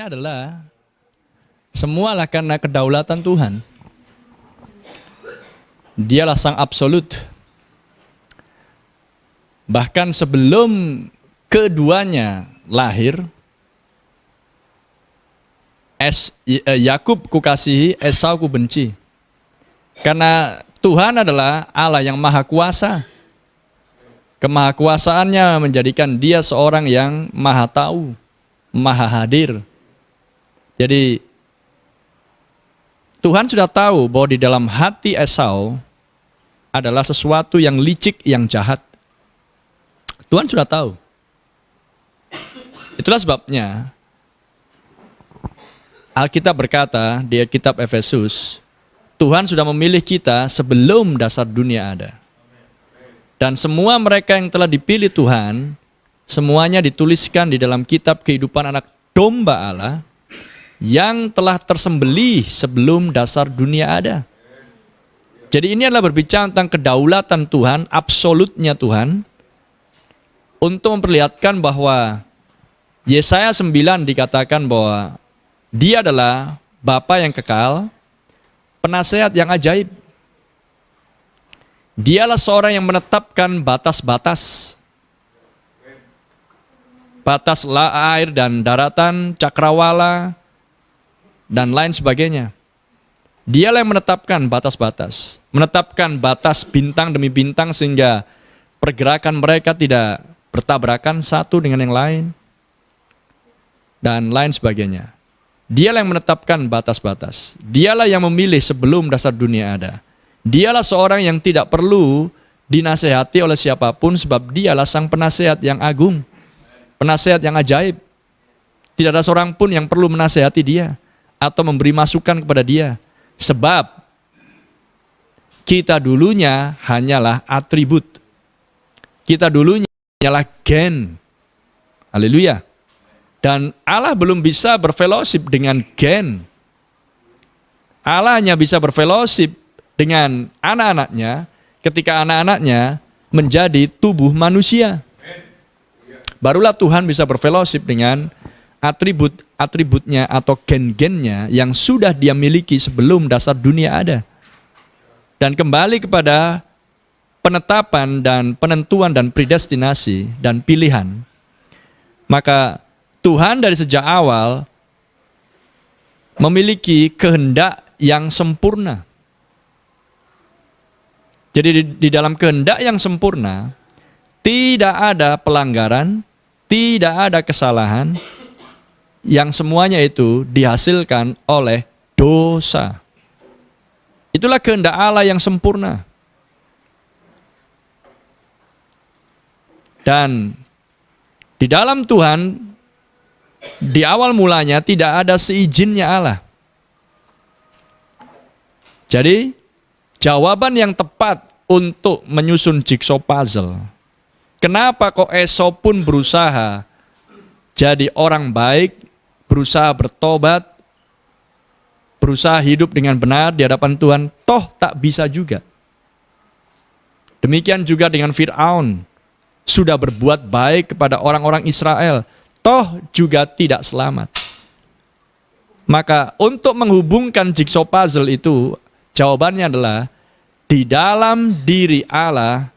Jawabannya adalah semualah karena kedaulatan Tuhan. Dialah sang absolut. Bahkan sebelum keduanya lahir, Yakub kukasihi, Esau kubenci. Karena Tuhan adalah Allah yang maha kuasa. Kemahakuasaannya menjadikan dia seorang yang maha tahu, maha hadir. Jadi Tuhan sudah tahu bahwa di dalam hati Esau adalah sesuatu yang licik, yang jahat. Tuhan sudah tahu. Itulah sebabnya Alkitab berkata di kitab Efesus, Tuhan sudah memilih kita sebelum dasar dunia ada. Dan semua mereka yang telah dipilih Tuhan, semuanya dituliskan di dalam kitab kehidupan anak domba Allah yang telah tersembelih sebelum dasar dunia ada. Jadi ini adalah berbicara tentang kedaulatan Tuhan, absolutnya Tuhan, untuk memperlihatkan bahwa Yesaya 9 dikatakan bahwa Dia adalah Bapa yang kekal, penasehat yang ajaib. Dialah seorang yang menetapkan batas-batas. Batas air dan daratan, cakrawala, dan lain sebagainya. Dialah yang menetapkan batas-batas. Menetapkan batas bintang demi bintang sehingga pergerakan mereka tidak bertabrakan satu dengan yang lain. Dan lain sebagainya. Dialah yang menetapkan batas-batas. Dialah yang memilih sebelum dasar dunia ada. Dialah seorang yang tidak perlu dinasehati oleh siapapun sebab dialah sang penasehat yang agung. Penasehat yang ajaib. Tidak ada seorang pun yang perlu menasehati dia atau memberi masukan kepada dia. Sebab kita dulunya hanyalah atribut. Kita dulunya hanyalah gen. Haleluya. Dan Allah belum bisa berfellowship dengan gen. Allah hanya bisa berfellowship dengan anak-anaknya ketika anak-anaknya menjadi tubuh manusia. Barulah Tuhan bisa berfellowship dengan atribut-atributnya atau gen-gennya yang sudah dia miliki sebelum dasar dunia ada. Dan kembali kepada penetapan dan penentuan dan predestinasi dan pilihan, maka Tuhan dari sejak awal memiliki kehendak yang sempurna. Jadi di dalam kehendak yang sempurna, tidak ada pelanggaran, tidak ada kesalahan, yang semuanya itu dihasilkan oleh dosa. Itulah kehendak Allah yang sempurna. Dan di dalam Tuhan, di awal mulanya tidak ada seizinnya Allah. Jadi, jawaban yang tepat untuk menyusun jigsaw puzzle. Kenapa kok Esau pun berusaha jadi orang baik, berusaha bertobat, berusaha hidup dengan benar di hadapan Tuhan, toh tak bisa juga. Demikian juga dengan Fir'aun, sudah berbuat baik kepada orang-orang Israel, toh juga tidak selamat. Maka untuk menghubungkan jigsaw puzzle itu, jawabannya adalah di dalam diri Allah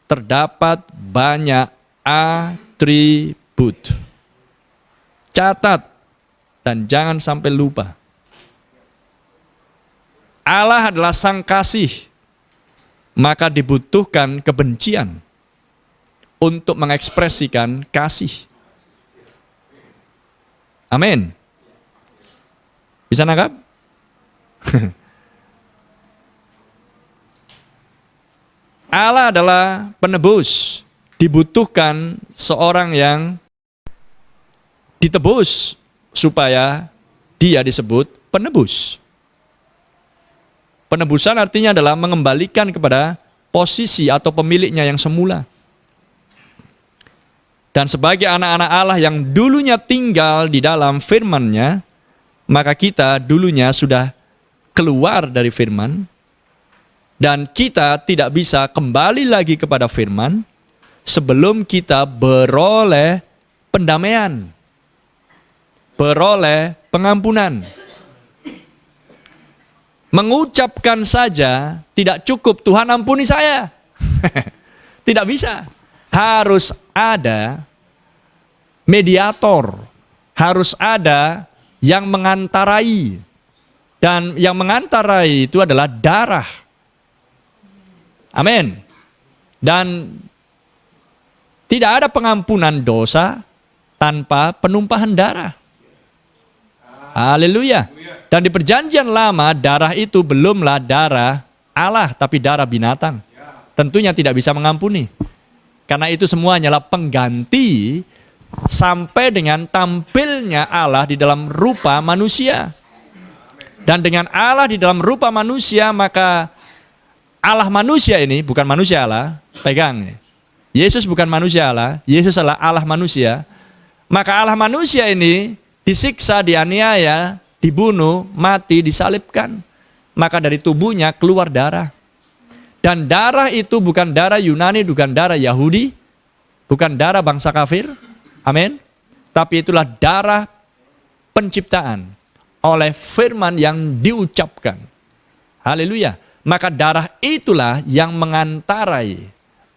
terdapat banyak atribut. Catat dan jangan sampai lupa. Allah adalah sang kasih, maka dibutuhkan kebencian untuk mengekspresikan kasih. Amin. Bisa nangkap? Allah adalah penebus. Dibutuhkan seorang yang ditebus supaya dia disebut penebus. Penebusan artinya adalah mengembalikan kepada posisi atau pemiliknya yang semula. Dan sebagai anak-anak Allah yang dulunya tinggal di dalam firman-Nya, maka kita dulunya sudah keluar dari firman, dan kita tidak bisa kembali lagi kepada firman sebelum kita beroleh pendamaian. peroleh pengampunan. Mengucapkan saja tidak cukup, Tuhan ampuni saya. Tidak bisa. Harus ada mediator. Harus ada yang mengantarai. Dan yang mengantarai itu adalah darah. Amin. Dan tidak ada pengampunan dosa tanpa penumpahan darah. Haleluya. Dan di perjanjian lama, darah itu belumlah darah Allah, tapi darah binatang. Tentunya tidak bisa mengampuni. Karena itu semuanya adalah pengganti sampai dengan tampilnya Allah di dalam rupa manusia. Dan dengan Allah di dalam rupa manusia, maka Allah manusia ini, bukan manusia Allah, pegang ini. Yesus bukan manusia Allah, Yesus adalah Allah manusia. Maka Allah manusia ini disiksa, dianiaya, dibunuh, mati, disalibkan. Maka dari tubuhnya keluar darah. Dan darah itu bukan darah Yunani, bukan darah Yahudi, bukan darah bangsa kafir. Amin. Tapi itulah darah penciptaan oleh firman yang diucapkan. Haleluya. Maka darah itulah yang mengantarai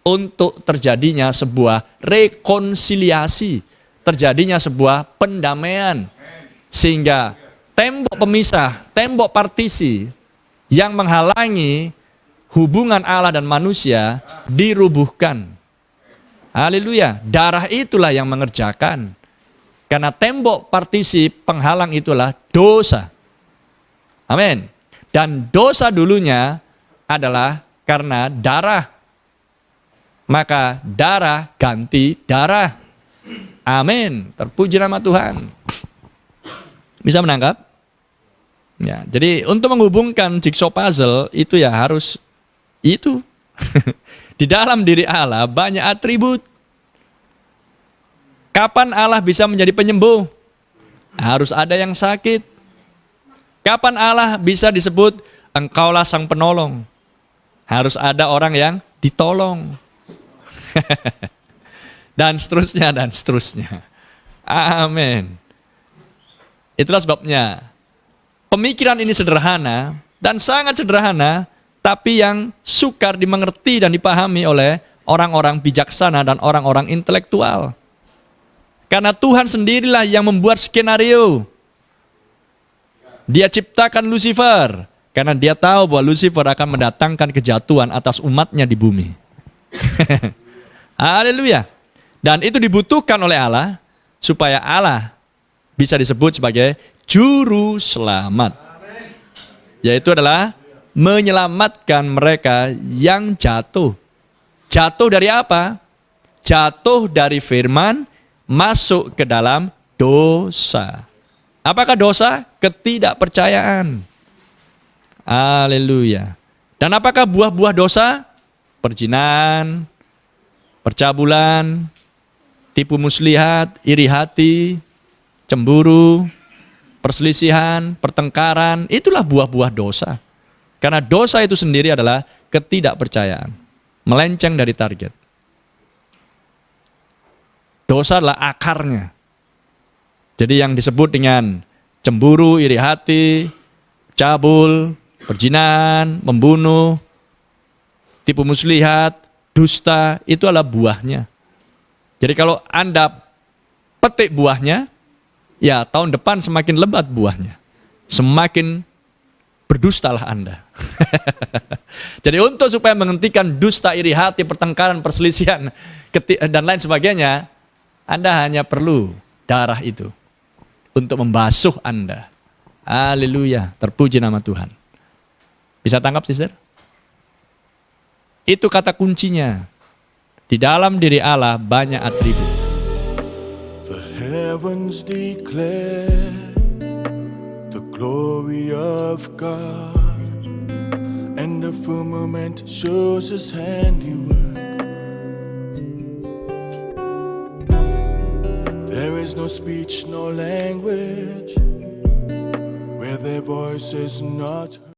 untuk terjadinya sebuah rekonsiliasi, terjadinya sebuah pendamaian. Sehingga tembok pemisah, tembok partisi yang menghalangi hubungan Allah dan manusia dirubuhkan. Haleluya. Darah itulah yang mengerjakan. Karena tembok partisi penghalang itulah dosa. Amin. Dan dosa dulunya adalah karena darah. Maka darah ganti darah. Amin. Terpuji nama Tuhan. Bisa menangkap? Ya, jadi untuk menghubungkan jigsaw puzzle itu ya harus itu. Di dalam diri Allah banyak atribut. Kapan Allah bisa menjadi penyembuh? Harus ada yang sakit. Kapan Allah bisa disebut engkaulah sang penolong? Harus ada orang yang ditolong. Dan seterusnya, dan seterusnya. Amin. Itulah sebabnya pemikiran ini sederhana dan sangat sederhana, tapi yang sukar dimengerti dan dipahami oleh orang-orang bijaksana dan orang-orang intelektual. Karena Tuhan sendirilah yang membuat skenario. Dia ciptakan Lucifer karena dia tahu bahwa Lucifer akan mendatangkan kejatuhan atas umatnya di bumi. Haleluya. Dan itu dibutuhkan oleh Allah supaya Allah bisa disebut sebagai juru selamat. Yaitu adalah menyelamatkan mereka yang jatuh. Jatuh dari apa? Jatuh dari firman, masuk ke dalam dosa. Apakah dosa? Ketidakpercayaan. Haleluya. Dan apakah buah-buah dosa? Perjinan, percabulan, tipu muslihat, iri hati, cemburu, perselisihan, pertengkaran. Itulah buah-buah dosa. Karena dosa itu sendiri adalah ketidakpercayaan. Melenceng dari target. Dosa adalah akarnya. Jadi yang disebut dengan cemburu, iri hati, cabul, perjinan, membunuh, tipu muslihat, dusta, itu adalah buahnya. Jadi kalau Anda petik buahnya, ya tahun depan semakin lebat buahnya. Semakin berdustalah Anda. Jadi untuk supaya menghentikan dusta, iri hati, pertengkaran, perselisihan, dan lain sebagainya, Anda hanya perlu darah itu untuk membasuh Anda. Haleluya, terpuji nama Tuhan. Bisa tangkap, sister? Itu kata kuncinya. Di dalam diri Allah banyak atribut. The heavens declare the glory of God, and the firmament shows His handiwork. There is no speech, no language, where their voice is not